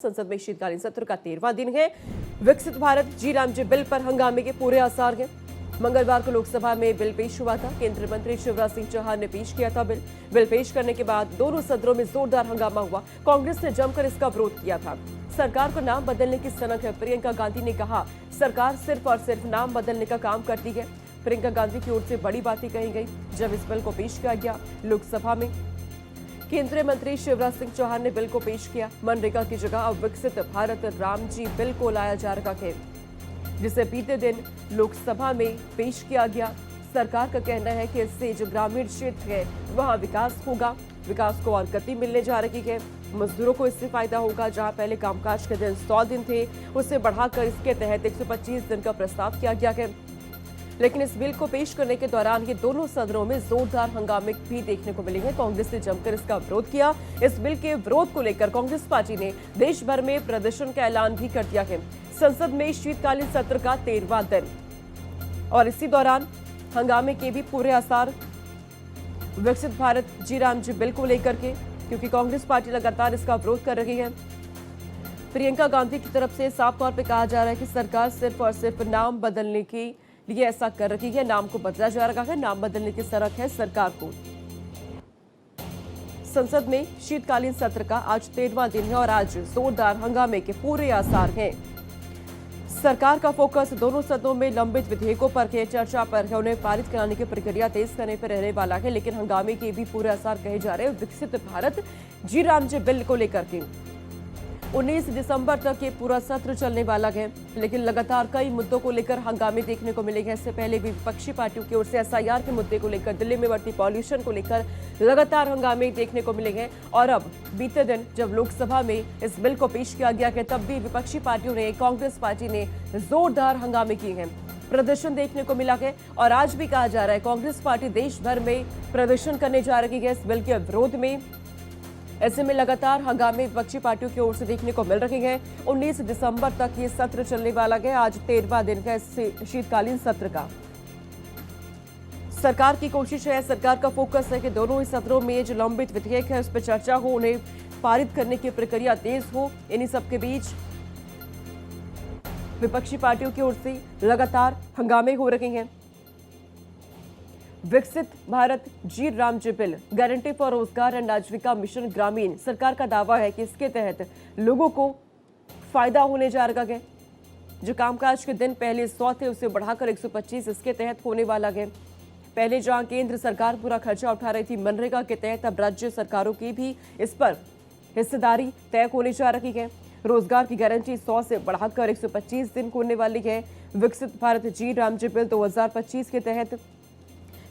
संसद में शीतकालीन सत्र का 13वां दिन है। विकसित भारत जी रामजी बिल पर हंगामे के पूरे आसार हैं। मंगलवार को लोकसभा में बिल पेश हुआ था। केंद्रीय मंत्री शिवराज सिंह चौहान ने पेश किया था बिल पेश करने के बाद दोनों सदनों में जोरदार हंगामा हुआ। कांग्रेस ने जमकर इसका विरोध किया था। सरकार को नाम बदलने की सनक है। प्रियंका गांधी ने कहा, सरकार सिर्फ और सिर्फ नाम बदलने का काम करती है। प्रियंका गांधी की ओर से बड़ी बातें कही गई जब इस बिल को पेश किया गया लोकसभा में। केंद्रीय मंत्री शिवराज सिंह चौहान ने बिल को पेश किया। मनरेगा की जगह अब विकसित भारत रामजी बिल को लाया जा रहा है, जिसे बीते दिन लोकसभा में पेश किया गया। सरकार का कहना है कि इससे जो ग्रामीण क्षेत्र है वहां विकास होगा, विकास को और गति मिलने जा रही है। मजदूरों को इससे फायदा होगा। जहां पहले कामकाज के दिन 100 दिन थे, उसे बढ़ाकर इसके तहत 125 दिन का प्रस्ताव किया गया है। लेकिन इस बिल को पेश करने के दौरान ये दोनों सदनों में जोरदार हंगामे भी देखने को मिले हैं। कांग्रेस ने जमकर इसका विरोध किया। इस बिल के विरोध को लेकर कांग्रेस पार्टी ने देश भर में प्रदर्शन का ऐलान भी कर दिया है। संसद में शीतकालीन सत्र का 13वां दिन और इसी दौरान हंगामे के भी पूरे आसार विकसित भारत जी रामजी बिल को लेकर के, क्योंकि कांग्रेस पार्टी लगातार इसका विरोध कर रही है। प्रियंका गांधी की तरफ से साफ तौर पर कहा जा रहा है कि सरकार सिर्फ और सिर्फ नाम बदलने की लिए ऐसा कर रही है। नाम को बदला जा रहा है, नाम बदलने की सनक है सरकार को। संसद में शीतकालीन सत्र का आज 13वां दिन है और आज जोरदार हंगामे के पूरे आसार हैं। सरकार का फोकस दोनों सदनों में लंबित विधेयकों पर है, चर्चा पर है, उन्हें पारित कराने की प्रक्रिया तेज करने पर रहने वाला है। लेकिन हंगामे के भी पूरे आसार कहे जा रहे हैं विकसित भारत जी रामजी बिल को लेकर के। 19 दिसंबर तक ये पूरा सत्र चलने वाला है, लेकिन लगातार कई मुद्दों को लेकर हंगामे देखने को मिलेंगे। इससे पहले भी विपक्षी पार्टियों की ओर से एसआईआर के मुद्दे को लेकर, दिल्ली में बढ़ती पॉल्यूशन को लेकर लगातार हंगामे देखने को मिलेंगे। और अब बीते दिन जब लोकसभा में इस बिल को पेश किया गया है, तब भी विपक्षी पार्टियों ने, कांग्रेस पार्टी ने जोरदार हंगामे किए हैं, प्रदर्शन देखने को मिला है। और आज भी कहा जा रहा है कांग्रेस पार्टी देश भर में प्रदर्शन करने जा रही है इस बिल के विरोध में। ऐसे में लगातार हंगामे विपक्षी पार्टियों की ओर से देखने को मिल रहे हैं। 19 दिसंबर तक ये सत्र चलने वाला है। आज 13वां दिन है इस शीतकालीन सत्र का। सरकार की कोशिश है, सरकार का फोकस है कि दोनों ही सत्रों में जो लंबित विधेयक है उस पर चर्चा हो, उन्हें पारित करने की प्रक्रिया तेज हो। इन्हीं सबके बीच विपक्षी पार्टियों की ओर से लगातार हंगामे हो रहे हैं। विकसित भारत जी रामजी बिल, गारंटी फॉर रोजगार एंड आजीविका मिशन ग्रामीण, सरकार का दावा है कि इसके तहत लोगों को फायदा होने जा रहा है। जो कामकाज के दिन पहले 100 थे, उसे बढ़ाकर 125 इसके तहत होने वाला है। पहले जहां केंद्र सरकार पूरा खर्चा उठा रही थी मनरेगा के तहत, अब राज्य सरकारों की भी इस पर हिस्सेदारी तय होने जा रही है। रोजगार की गारंटी 100 से बढ़ाकर 125 दिन होने वाली है। विकसित भारत जी रामजी बिल 2025 के तहत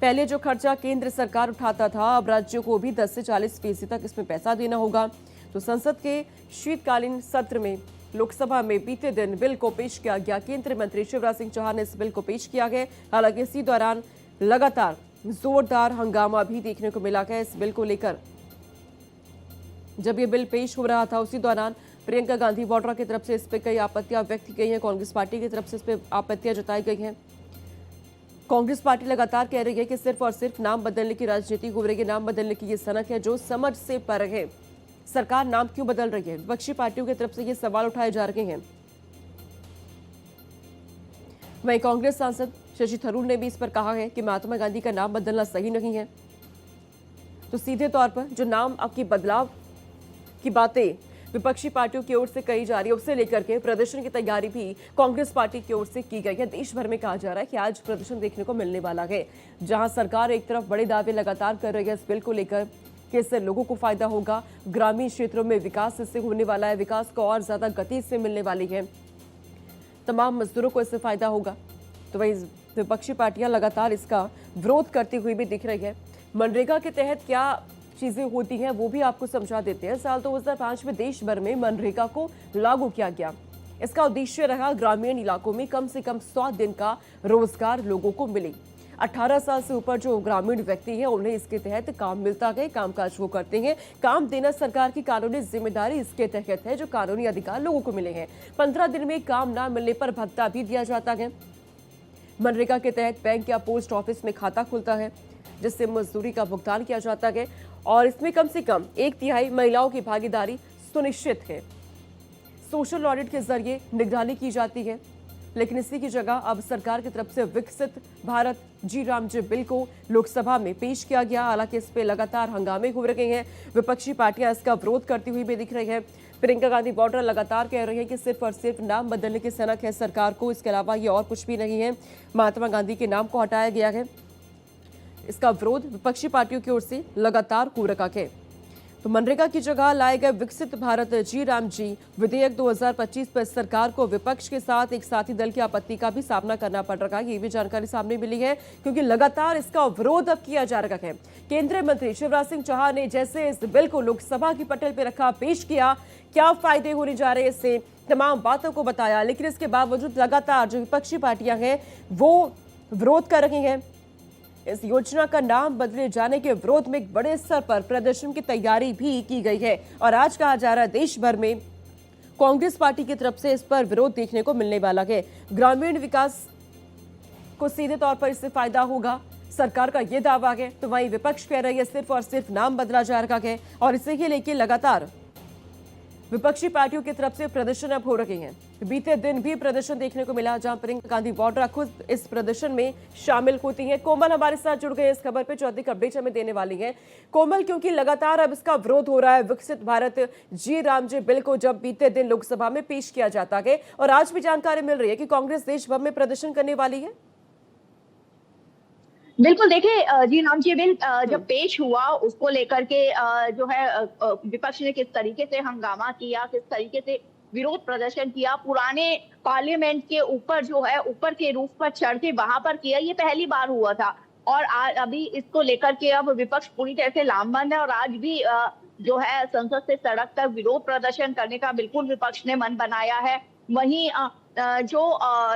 पहले जो खर्चा केंद्र सरकार उठाता था, अब राज्यों को भी 10 से 40% तक इसमें पैसा देना होगा। तो संसद के शीतकालीन सत्र में लोकसभा में बीते दिन बिल को पेश किया गया। केंद्रीय मंत्री शिवराज सिंह चौहान ने इस बिल को पेश किया है। हालांकि इसी दौरान लगातार जोरदार हंगामा भी देखने को मिला है इस बिल को लेकर। जब ये बिल पेश हो रहा था, उसी दौरान प्रियंका गांधी वाड्रा की तरफ से इस पर कई आपत्तियां व्यक्त की गई हैं। कांग्रेस पार्टी की तरफ से इस पर आपत्तियां जताई गई हैं। कांग्रेस पार्टी लगातार कह रही है कि सिर्फ और सिर्फ नाम बदलने की राजनीति हो रही है। नाम बदलने की ये सनक है जो समझ से परे है। सरकार नाम क्यों बदल रही है? विपक्षी पार्टियों की तरफ से ये सवाल उठाए जा रहे हैं। वहीं कांग्रेस सांसद शशि थरूर ने भी इस पर कहा है कि महात्मा गांधी का नाम बदलना सही नहीं है। तो सीधे तौर पर जो नाम आपकी बदलाव की बातें विपक्षी पार्टियों की ओर से कही जा रही है, उसे लेकर के प्रदर्शन की तैयारी भी कांग्रेस पार्टी की ओर से की गई है। देश भर में कहा जा रहा है कि आज प्रदर्शन देखने को मिलने वाला है, जहां सरकार एक तरफ बड़े दावे लगातार कर रही है इस बिल को लेकर कि इससे लोगों को फायदा होगा, ग्रामीण क्षेत्रों में विकास इससे होने वाला है, विकास को और ज्यादा गति इससे मिलने वाली है, तमाम मजदूरों को इससे फायदा होगा। तो वही विपक्षी पार्टियां लगातार इसका विरोध करती हुई भी दिख रही है। मनरेगा के तहत क्या चीजें होती हैं वो भी आपको समझा देते हैं। साल 2005 में देश भर में मनरेगा को लागू किया गया। इसका उद्देश्य रहा ग्रामीण इलाकों में कम से कम 100 दिन का रोजगार लोगों को मिले। 18 साल से ऊपर जो ग्रामीण व्यक्ति हैं उन्हें इसके तहत काम मिलता है, कामकाज वो करते हैं। काम देना सरकार की कानूनी जिम्मेदारी इसके तहत है, जो कानूनी अधिकार लोगों को मिले हैं। 15 दिन में काम ना मिलने पर भत्ता भी दिया जाता है। मनरेगा के तहत बैंक या पोस्ट ऑफिस में खाता खुलता है, जिससे मजदूरी का भुगतान किया जाता है और इसमें कम से कम 1/3 महिलाओं की भागीदारी सुनिश्चित है। सोशल ऑडिट के जरिए निगरानी की जाती है। लेकिन इसी की जगह अब सरकार की तरफ से विकसित भारत जी राम जी बिल को लोकसभा में पेश किया गया। हालांकि इस पे लगातार हंगामे हो रहे हैं, विपक्षी पार्टियां इसका विरोध करती हुई भी दिख रही है। प्रियंका गांधी वाड्रा लगातार कह रही है कि सिर्फ और सिर्फ नाम बदलने की सनक है सरकार को, इसके अलावा ये और कुछ भी नहीं है। महात्मा गांधी के नाम को हटाया गया है। इसका विरोध विपक्षी पार्टियों की ओर से लगातार हो रखा है। तो मनरेगा की जगह लाए गए विकसित भारत जी राम जी विधेयक 2025 पर सरकार को विपक्ष के साथ एक साथी दल की आपत्ति का भी सामना करना पड़ रहा है। ये भी जानकारी सामने मिली है, क्योंकि लगातार इसका विरोध अब किया जा रहा है। केंद्रीय मंत्री शिवराज सिंह चौहान ने जैसे इस बिल को लोकसभा की पटल पर रखा, पेश किया, क्या फायदे होने जा रहे हैं इससे, तमाम बातों को बताया। लेकिन इसके बावजूद लगातार जो विपक्षी पार्टियां हैं वो विरोध कर रही हैं। इस योजना का नाम बदले जाने के विरोध में एक बड़े स्तर पर प्रदर्शन की तैयारी भी की गई है। और आज कहा जा रहा है देश भर में कांग्रेस पार्टी की तरफ से इस पर विरोध देखने को मिलने वाला है। ग्रामीण विकास को सीधे तौर पर इससे फायदा होगा, सरकार का यह दावा है। तो वहीं विपक्ष कह रही है सिर्फ और सिर्फ नाम बदला जा रहा है। और इसे ही लेकर लगातार विपक्षी पार्टियों की तरफ से प्रदर्शन अब हो रहे हैं। बीते दिन भी प्रदर्शन देखने को मिला, जहां प्रियंका गांधी वाड्रा खुद इस प्रदर्शन में शामिल होती हैं। कोमल हमारे साथ जुड़ गए इस खबर पे, जो अधिक अपडेट हमें देने वाली हैं। कोमल, क्योंकि लगातार अब इसका विरोध हो रहा है, विकसित भारत जी राम जी बिल को जब बीते दिन लोकसभा में पेश किया जाता है, और आज भी जानकारी मिल रही है कि कांग्रेस देश भर में प्रदर्शन करने वाली है। बिल्कुल, देखिए जी राम जी बिल जब पेश हुआ उसको लेकर के जो है विपक्ष ने किस तरीके से हंगामा किया, किस तरीके से विरोध प्रदर्शन किया, पुराने पार्लियामेंट के ऊपर जो है ऊपर के रूफ पर चढ़ के वहां पर किया, ये पहली बार हुआ था। और अभी इसको लेकर के अब विपक्ष पूरी तरह से लामबंद है और आज भी जो है संसद से सड़क तक विरोध प्रदर्शन करने का बिल्कुल विपक्ष ने मन बनाया है। वहीं जो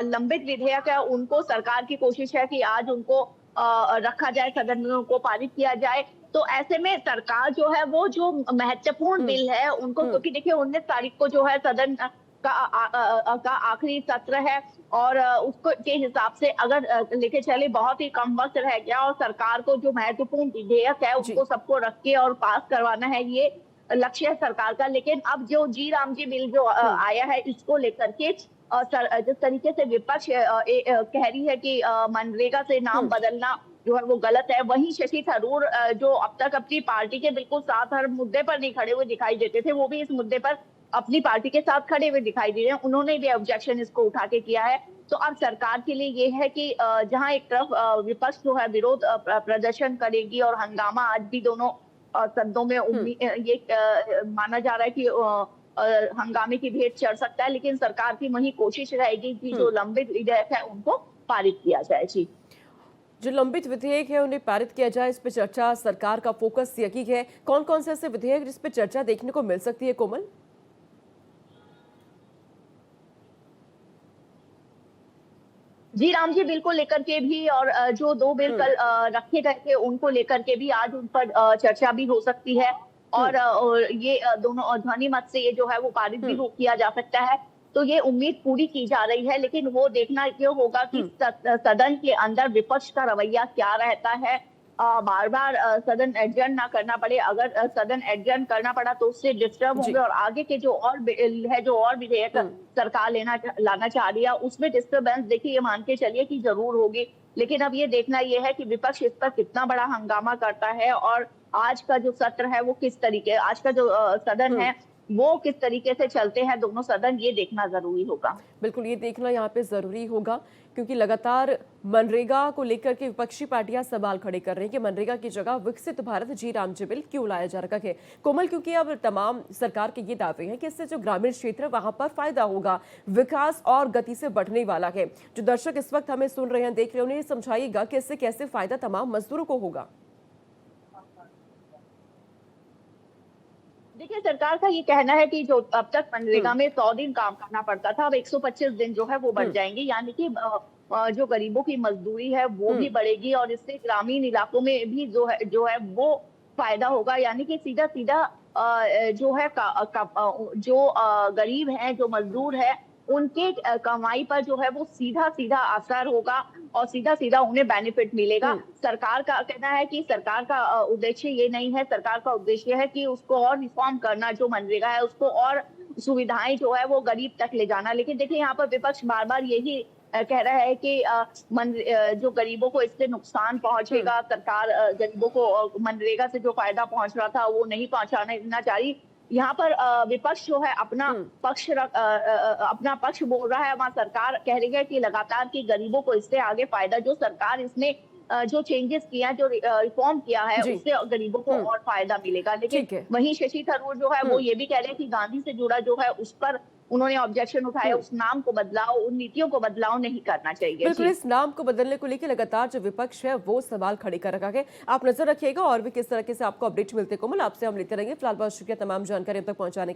लंबित विधेयक है उनको सरकार की कोशिश है कि आज उनको रखा जाए, सदन में उनको पारित किया जाए। तो ऐसे में सरकार जो है वो जो महत्वपूर्ण बिल है उनको, क्योंकि देखिए 19 तारीख को जो है सदन का आखिरी सत्र है और उसको के हिसाब से अगर लेके चले बहुत ही कम वक्त रह गया और सरकार को जो महत्वपूर्ण विधेयक है उनको सबको रख के और पास करवाना है, ये लक्ष्य है सरकार का। लेकिन अब जो जी राम जी बिल जो आया है इसको लेकर के जिस तरीके से विपक्ष कह रही है कि मनरेगा से नाम बदलना जो है वो गलत है, वहीं शशि थरूर जो अब तक अपनी पार्टी के बिल्कुल साथ हर मुद्दे पर नहीं खड़े हुए दिखाई देते थे, वो भी इस मुद्दे पर अपनी पार्टी के साथ खड़े हुए दिखाई दे रहे हैं। उन्होंने भी ऑब्जेक्शन इसको उठा के किया है। तो अब सरकार के लिए ये है कि जहां एक तरफ विपक्ष जो है विरोध प्रदर्शन करेगी और हंगामा आज भी दोनों सदनों में ये माना जा रहा है कि हंगामे की भेंट चढ़ सकता है, लेकिन सरकार की वही कोशिश रहेगी कि जो लंबित विधेयक है उनको पारित किया जाए। जी, जो लंबित विधेयक है उन्हें पारित किया जाए, इस पर चर्चा सरकार का फोकस यही है। कौन कौन से ऐसे विधेयक जिस पर चर्चा देखने को मिल सकती है कोमल? जी राम जी बिल को लेकर के भी और जो दो बिल कल रखे गए थे उनको लेकर के भी आज उन पर चर्चा भी हो सकती है और ये दोनों ध्वनि मत से ये जो है वो पारित भी किया जा सकता है। तो ये उम्मीद पूरी की जा रही है, लेकिन वो देखना ये होगा कि सदन के अंदर विपक्ष का रवैया क्या रहता है। बार बार सदन एडजर्न ना करना पड़े, अगर सदन एडजर्न करना पड़ा तो उससे डिस्टर्ब होंगे और आगे के जो और बिल है, जो और विधेयक सरकार लाना चाह रही है उसमें डिस्टर्बेंस देखिए ये मान के चलिए कि जरूर होगी। लेकिन अब ये देखना ये है कि विपक्ष इस पर कितना बड़ा हंगामा करता है और आज का जो सत्र है वो किस तरीके, आज का जो सदन है वो किस तरीके से चलते हैं दोनों सदन, ये देखना जरूरी होगा। बिल्कुल, ये देखना यहाँ पे जरूरी होगा, क्योंकि लगातार मनरेगा को लेकर के विपक्षी पार्टियां सवाल खड़े कर रही हैं कि मनरेगा की जगह विकसित भारत जी राम जी बिल क्यों लाया जा रहा है। कोमल, क्योंकि अब तमाम सरकार के ये दावे हैं कि इससे जो ग्रामीण क्षेत्र है वहां पर फायदा होगा, विकास और गति से बढ़ने वाला है। जो दर्शक इस वक्त हमें सुन रहे हैं, देख रहे हैं, उन्हें समझाइएगा कि इससे कैसे फायदा तमाम मजदूरों को होगा। देखिए सरकार का ये कहना है कि जो अब तक मनरेगा में 100 दिन काम करना पड़ता था, अब 125 दिन जो है वो बढ़ जाएंगे, यानी कि जो गरीबों की मजदूरी है वो भी बढ़ेगी और इससे ग्रामीण इलाकों में भी जो है वो फायदा होगा। यानी कि सीधा सीधा जो है जो गरीब हैं, जो मजदूर है, उनके कमाई पर जो है वो सीधा सीधा असर होगा और सीधा सीधा उन्हें बेनिफिट मिलेगा। सरकार का कहना है कि सरकार का उद्देश्य ये नहीं है, सरकार का उद्देश्य है कि उसको और रिफॉर्म करना, जो मनरेगा है उसको और सुविधाएं जो है वो गरीब तक ले जाना। लेकिन देखिए यहाँ पर विपक्ष बार बार यही कह रहा है कि जो गरीबों को इससे नुकसान पहुंचेगा, सरकार गरीबों को मनरेगा से जो फायदा पहुंच रहा था वो नहीं पहुंचाना चाह रही। यहाँ पर विपक्ष जो है अपना पक्ष बोल रहा है, वहाँ सरकार कह रही है कि लगातार कि गरीबों को इससे आगे फायदा, जो सरकार इसने जो चेंजेस किया, जो रिफॉर्म किया है, उससे गरीबों को और फायदा मिलेगा। लेकिन वहीं शशि थरूर जो है वो ये भी कह रहे हैं कि गांधी से जुड़ा जो है उस पर उन्होंने ऑब्जेक्शन उठाया, उस नाम को बदलाव, उन नीतियों को बदलाव नहीं करना चाहिए। बिल्कुल, इस नाम को बदलने को लेकर लगातार जो विपक्ष है वो सवाल खड़े कर रखा है। आप नजर रखिएगा और भी किस तरह से आपको अपडेट मिलते कोमल, आपसे हम लेते रहेंगे। फिलहाल बहुत शुक्रिया तमाम जानकारी अब तक पहुंचाने के लिए।